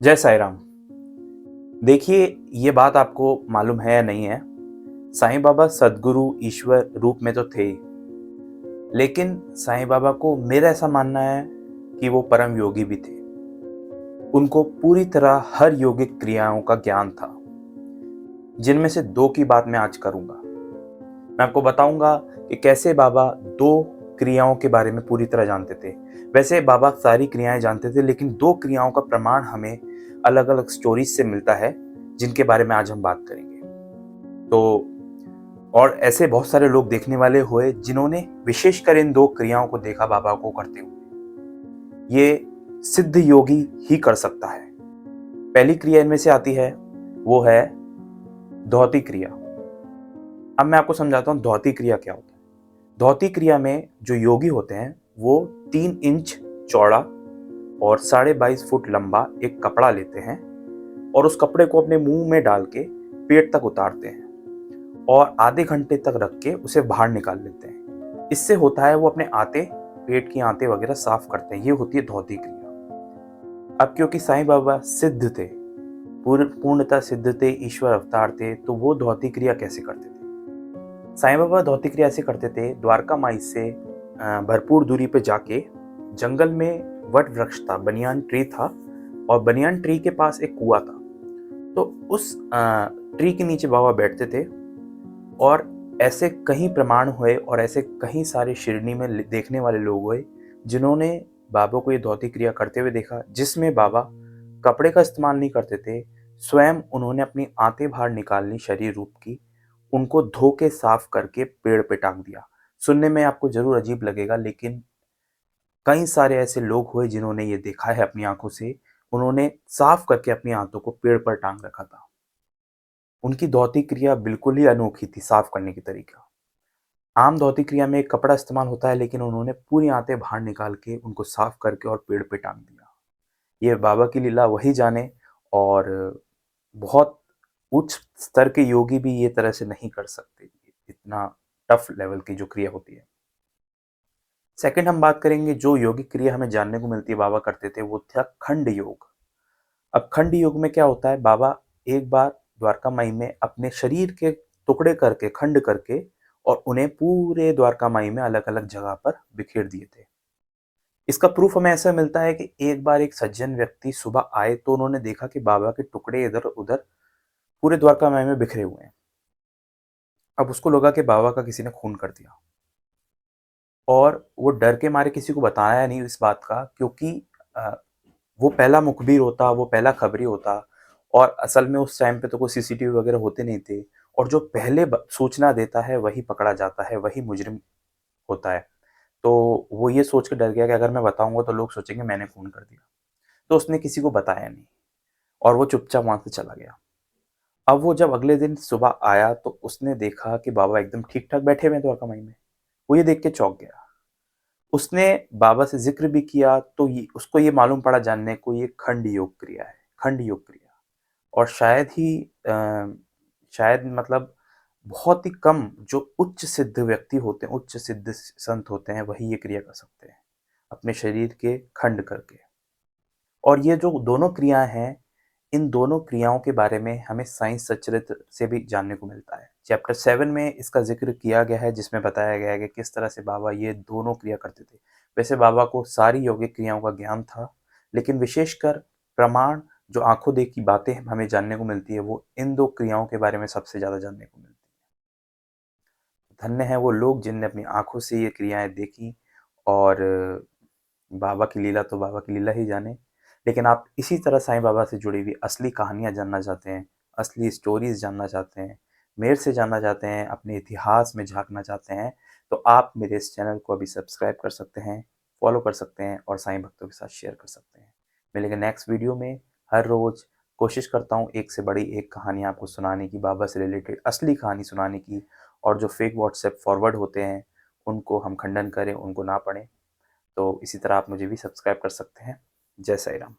जय साईं राम। देखिए, ये बात आपको मालूम है या नहीं है, साईं बाबा सद्गुरु ईश्वर रूप में तो थे ही, लेकिन साईं बाबा को मेरा ऐसा मानना है कि वो परम योगी भी थे। उनको पूरी तरह हर योगिक क्रियाओं का ज्ञान था, जिनमें से दो की बात मैं आज करूंगा। मैं आपको बताऊंगा कि कैसे बाबा दो क्रियाओं के बारे में पूरी तरह जानते थे। वैसे बाबा सारी क्रियाएं जानते थे, लेकिन दो क्रियाओं का प्रमाण हमें अलग अलग स्टोरीज से मिलता है, जिनके बारे में आज हम बात करेंगे। तो और ऐसे बहुत सारे लोग देखने वाले हुए जिन्होंने विशेषकर इन दो क्रियाओं को देखा बाबा को करते हुए। ये सिद्ध योगी ही कर सकता है। पहली क्रिया इनमें से आती है, वो है धौती क्रिया। अब मैं आपको समझाता हूं धौती क्रिया क्या होता है। धौती क्रिया में जो योगी होते हैं वो 3 इंच चौड़ा और 22.5 फुट लंबा एक कपड़ा लेते हैं और उस कपड़े को अपने मुंह में डाल के पेट तक उतारते हैं और आधे घंटे तक रख के उसे बाहर निकाल लेते हैं। इससे होता है वो अपने आते, पेट की आंतें वगैरह साफ करते हैं। ये होती है धौती क्रिया। अब क्योंकि साईं बाबा सिद्ध थे, पूर्णतः सिद्ध थे, ईश्वर अवतार थे, तो वो धौती क्रिया कैसे करते थे? साईं बाबा धौती क्रिया ऐसे करते थे, द्वारका माई से भरपूर दूरी पे जाके जंगल में वट वृक्ष था, बनियान ट्री था, और बनियान ट्री के पास एक कुआं था। तो उस ट्री के नीचे बाबा बैठते थे और ऐसे कई प्रमाण हुए और ऐसे कई सारे शिरडी में देखने वाले लोग हुए जिन्होंने बाबा को ये धौती क्रिया करते हुए देखा, जिसमें बाबा कपड़े का इस्तेमाल नहीं करते थे। स्वयं उन्होंने अपनी आंतें बाहर निकालनी शरीर रूप की, उनको धो के साफ करके पेड़ पे टांग दिया। सुनने में आपको जरूर अजीब लगेगा, लेकिन कई सारे ऐसे लोग हुए जिन्होंने ये देखा है अपनी आंखों से। उन्होंने साफ करके अपनी आंतों को पेड़ पर टांग रखा था। उनकी धौती क्रिया बिल्कुल ही अनोखी थी साफ करने की तरीका। आम धौती क्रिया में एक कपड़ा इस्तेमाल होता है, लेकिन उन्होंने पूरी आंतें बाहर निकाल के उनको साफ करके और पेड़ पे टांग दिया। ये बाबा की लीला वही जाने, और बहुत उच्च स्तर के योगी भी ये तरह से नहीं कर सकते, इतना टफ लेवल की जो क्रिया होती है। सेकंड हम बात करेंगे, जो योगिक क्रिया हमें जानने को मिलती है बाबा करते थे, वो था खंड योग। अब खंड योग में क्या होता है, बाबा एक बार द्वारका माई में अपने शरीर के टुकड़े करके, खंड करके, और उन्हें पूरे द्वारका माई में अलग अलग जगह पर बिखेर दिए थे। इसका प्रूफ हमें ऐसा मिलता है कि एक बार एक सज्जन व्यक्ति सुबह आए तो उन्होंने देखा कि बाबा के टुकड़े इधर उधर पूरे द्वारका माई में बिखरे हुए हैं। अब उसको लगा कि बाबा का किसी ने खून कर दिया, और वो डर के मारे किसी को बताया नहीं इस बात का, क्योंकि वो पहला मुखबिर होता, वो पहला खबरी होता, और असल में उस टाइम पे तो कोई सीसीटीवी वगैरह होते नहीं थे, और जो पहले सूचना देता है वही पकड़ा जाता है, वही मुजरिम होता है। तो वो ये सोच के डर गया कि अगर मैं बताऊंगा तो लोग सोचेंगे मैंने खून कर दिया, तो उसने किसी को बताया नहीं और वो चुपचाप वहां से चला गया। अब वो जब अगले दिन सुबह आया तो उसने देखा कि बाबा एकदम ठीक ठाक बैठे हुए हैं द्वारका माई में। वो ये देख के चौंक गया। उसने बाबा से जिक्र भी किया तो उसको ये मालूम पड़ा जानने को, ये खंड योग क्रिया है, खंड योग क्रिया। और शायद मतलब बहुत ही कम जो उच्च सिद्ध व्यक्ति होते हैं, उच्च सिद्ध संत होते हैं, वही ये क्रिया कर सकते हैं अपने शरीर के खंड करके। और ये जो दोनों क्रियाएं हैं, इन दोनों क्रियाओं के बारे में हमें साइंस सच्चरित्र से भी जानने को मिलता है। चैप्टर 7 में इसका जिक्र किया गया है, जिसमें बताया गया है कि किस तरह से बाबा ये दोनों क्रिया करते थे। वैसे बाबा को सारी यौगिक क्रियाओं का ज्ञान था, लेकिन विशेषकर प्रमाण, जो आंखों देखी बातें हमें जानने को मिलती है, वो इन दो क्रियाओं के बारे में सबसे ज्यादा जानने को मिलती है। धन्य है वो लोग जिनने अपनी आंखों से ये क्रियाएं देखी, और बाबा की लीला तो बाबा की लीला ही जाने। लेकिन आप इसी तरह साईं बाबा से जुड़ी हुई असली कहानियां जानना चाहते हैं, असली स्टोरीज जानना चाहते हैं, मेरे से जानना चाहते हैं, अपने इतिहास में झांकना चाहते हैं, तो आप मेरे इस चैनल को अभी सब्सक्राइब कर सकते हैं, फॉलो कर सकते हैं, और साईं भक्तों के साथ शेयर कर सकते हैं। मिलेंगे नेक्स्ट वीडियो में। हर रोज कोशिश करता हूँ एक से बड़ी एक कहानी आपको सुनाने की, बाबा से रिलेटेड असली कहानी सुनाने की, और जो फेक व्हाट्सएप फॉरवर्ड होते हैं उनको हम खंडन करें, उनको ना पढ़ें। तो इसी तरह आप मुझे भी सब्सक्राइब कर सकते हैं। जय साईं राम।